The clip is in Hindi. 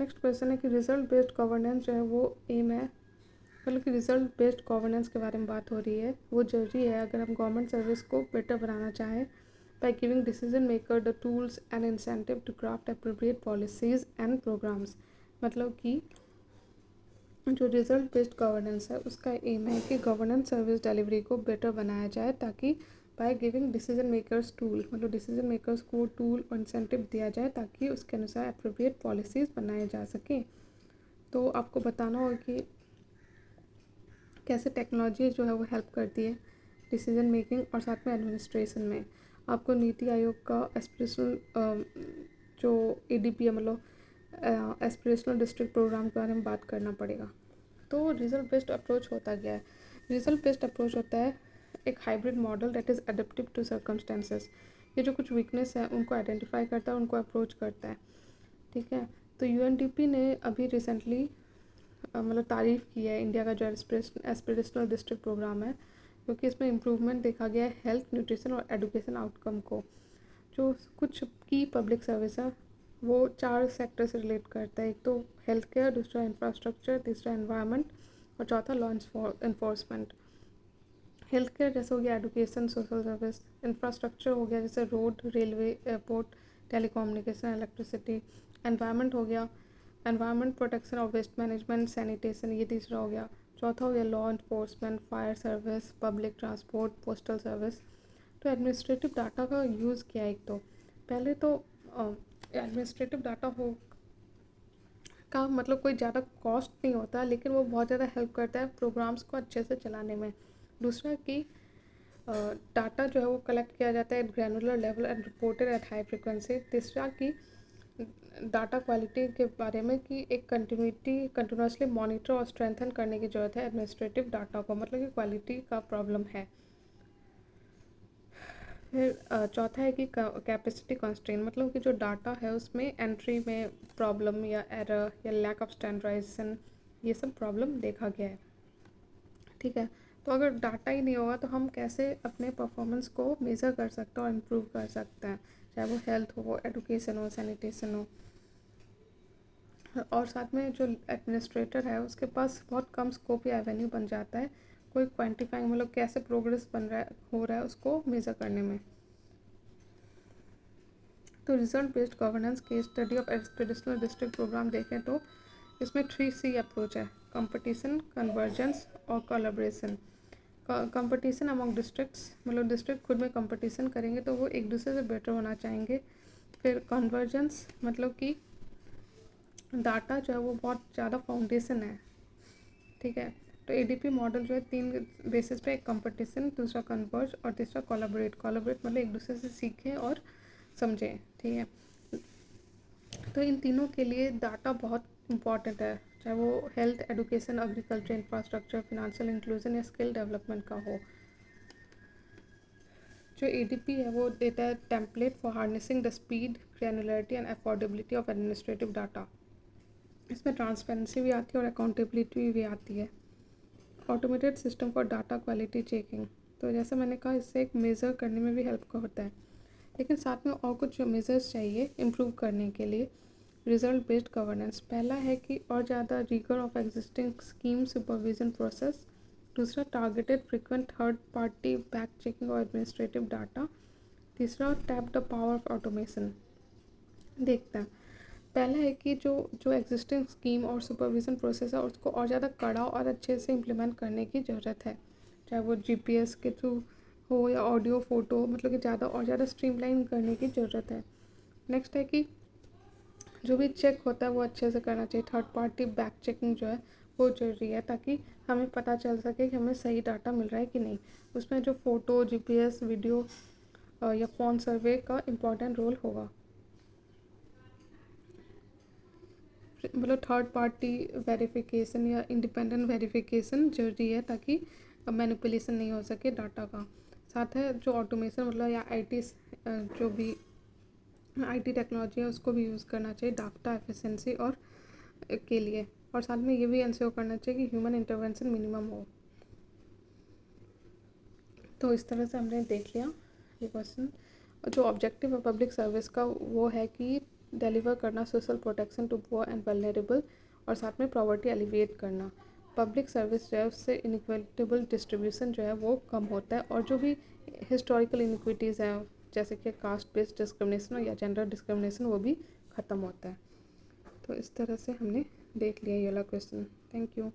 नेक्स्ट क्वेश्चन है कि रिजल्ट बेस्ड गवर्नेंस जो है वो एम है, मतलब कि रिजल्ट बेस्ड गवर्नेंस के बारे में बात हो रही है। वो जरूरी है अगर हम गवर्नमेंट सर्विस को बेटर बनाना चाहें, by giving decision maker the tools and incentive to craft appropriate policies and programmes. मतलब कि जो रिजल्ट बेस्ड गवर्नेंस है उसका एम है कि गवर्नेंस सर्विस डिलीवरी को बेटर बनाया जाए, ताकि bye giving decision makers tool, मतलब डिसीजन मेकर्स को टूल और इंसेंटिव दिया जाए ताकि उसके अनुसार अप्रोप्रिएट पॉलिसीज़ बनाए जा सकें। तो आपको बताना होगा कि कैसे टेक्नोलॉजी जो है वो हेल्प करती है डिसीजन मेकिंग और साथ में एडमिनिस्ट्रेशन में। आपको नीति आयोग का एस्पिरेशनल जो ADP है, मतलब एस्पिरेशनल डिस्ट्रिक्ट प्रोग्राम के बारे में बात करना पड़ेगा। तो रिजल्ट बेस्ड अप्रोच होता क्या है? रिजल्ट बेस्ड अप्रोच होता है एक hybrid model that is adaptive to circumstances. ये जो कुछ वीकनेस है उनको आइडेंटिफाई करता है, उनको अप्रोच करता है। ठीक है, तो UNDP ने अभी रिसेंटली मतलब तारीफ़ की है इंडिया का जो एस्पिरेशनल डिस्ट्रिक्ट प्रोग्राम है, क्योंकि इसमें इम्प्रूवमेंट देखा गया है हेल्थ, न्यूट्रिशन और एजुकेशन आउटकम को। जो कुछ की पब्लिक सर्विस है वो 4 सेक्टर से रिलेट करता है। एक तो हेल्थ केयर, दूसरा इंफ्रास्ट्रक्चर, तीसरा एनवायरनमेंट और चौथा लॉ इन्फोर्समेंट। हेल्थ केयर जैसे हो गया एजुकेशन, सोशल सर्विस। इंफ्रास्ट्रक्चर हो गया जैसे road, railway, airport, telecommunication, electricity. Environment हो गया एनवायरनमेंट प्रोटेक्शन और वेस्ट मैनेजमेंट, सैनिटेशन, ये तीसरा हो गया। चौथा हो गया law enforcement, fire service, public transport, postal service. तो एडमिनिस्ट्रेटिव डाटा का यूज़ किया एक तो पहले तो एडमिनिस्ट्रेटिव डाटा हो का मतलब कोई ज़्यादा कॉस्ट नहीं होता, लेकिन वो बहुत ज़्यादा हेल्प करता है प्रोग्राम्स को अच्छे से चलाने में। दूसरा कि डाटा जो है वो कलेक्ट किया जाता है at granular level and reported at high frequency. तीसरा कि डाटा क्वालिटी के बारे में कि एक कंटिन्यूसली मॉनिटर और स्ट्रेंथन करने की ज़रूरत है एडमिनिस्ट्रेटिव डाटा को, मतलब कि क्वालिटी का प्रॉब्लम है। फिर चौथा है कि कैपेसिटी कंस्ट्रेंट, मतलब कि जो डाटा है उसमें एंट्री में प्रॉब्लम या एरर या लैक ऑफ स्टैंडर्डाइजेशन, ये सब प्रॉब्लम देखा गया है। ठीक है, तो अगर डाटा ही नहीं होगा तो हम कैसे अपने परफॉर्मेंस को मेज़र कर सकते हैं और इम्प्रूव कर सकते हैं, चाहे वो हेल्थ हो, एजुकेशन हो, सैनिटेशन हो। और साथ में जो एडमिनिस्ट्रेटर है उसके पास बहुत कम स्कोप या एवेन्यू बन जाता है कोई क्वान्टिफाइंग, मतलब कैसे प्रोग्रेस हो रहा है उसको मेज़र करने में। तो रिजल्ट बेस्ड गवर्नेंस के study of aspirational district programme देखें तो इसमें 3C अप्रोच है: कंपटीशन, कन्वर्जेंस और कोलैबोरेशन। कंपटीशन अमंग डिस्ट्रिक्ट्स, मतलब डिस्ट्रिक्ट खुद में कंपटीशन करेंगे तो वो एक दूसरे से बेटर होना चाहेंगे। फिर कन्वर्जेंस, मतलब कि डाटा जो है वो बहुत ज़्यादा फाउंडेशन है। ठीक है, तो ADP मॉडल जो है 3 बेसिस पे: एक कंपटीशन, दूसरा कन्वर्ज और तीसरा कोलैबोरेट। मतलब एक दूसरे से सीखें और समझें। ठीक है, तो इन तीनों के लिए डाटा बहुत इम्पॉर्टेंट है, चाहे वो health, education, agriculture, infrastructure, financial inclusion या स्किल डेवलपमेंट का हो। जो ADP है वो देता है template for harnessing the speed, granularity and affordability of administrative data. इसमें ट्रांसपेरेंसी भी आती है और अकाउंटेबिलिटी भी आती है। Automated system for data quality checking, तो जैसे मैंने कहा इससे एक मेज़र करने में भी हेल्प होता है, लेकिन साथ में और कुछ मेजर्स चाहिए इम्प्रूव करने के लिए रिजल्ट बेस्ड गवर्नेंस। पहला है कि और ज़्यादा rigour of existing scheme supervision process. दूसरा targeted frequent third party back checking और एडमिनिस्ट्रेटिव डाटा। तीसरा tap the power of automation. देखते हैं, पहला है कि जो जो एग्जिस्टिंग स्कीम और सुपरविज़न प्रोसेस है उसको और ज़्यादा कड़ा और अच्छे से इम्प्लीमेंट करने की ज़रूरत है, चाहे वो GPS के थ्रू हो या ऑडियो फोटो, मतलब कि ज़्यादा और ज़्यादा स्ट्रीमलाइन करने की ज़रूरत है। नेक्स्ट है कि जो भी चेक होता है वो अच्छे से करना चाहिए। थर्ड पार्टी बैक चेकिंग जो है वो ज़रूरी है, ताकि हमें पता चल सके कि हमें सही डाटा मिल रहा है कि नहीं। उसमें जो फ़ोटो, GPS, वीडियो या फ़ोन सर्वे का इम्पॉर्टेंट रोल होगा। मतलब थर्ड पार्टी वेरिफिकेशन या इंडिपेंडेंट वेरिफिकेशन जरूरी है, ताकि मैनिपुलेशन नहीं हो सके डाटा का। साथ है जो ऑटोमेशन, मतलब या IT जो भी IT टेक्नोलॉजी है उसको भी यूज़ करना चाहिए डाटा एफिशिएंसी और के लिए। और साथ में ये भी इंश्योर करना चाहिए कि ह्यूमन इंटरवेंशन मिनिमम हो। तो इस तरह से हमने देख लिया ये क्वेश्चन। और जो ऑब्जेक्टिव है पब्लिक सर्विस का वो है कि डिलीवर करना social protection to poor and vulnerable, और साथ में पॉवर्टी एलिविएट करना। पब्लिक सर्विस जो है उससे इनइक्विटेबल डिस्ट्रीब्यूशन जो है वो कम होता है, और जो भी हिस्टोरिकल इनइक्विटीज़ हैं जैसे कि कास्ट बेस्ड डिस्क्रिमिनेशन या जेंडर डिस्क्रिमिनेशन वो भी ख़त्म होता है। तो इस तरह से हमने देख लिया ये वाला क्वेश्चन। Thank you.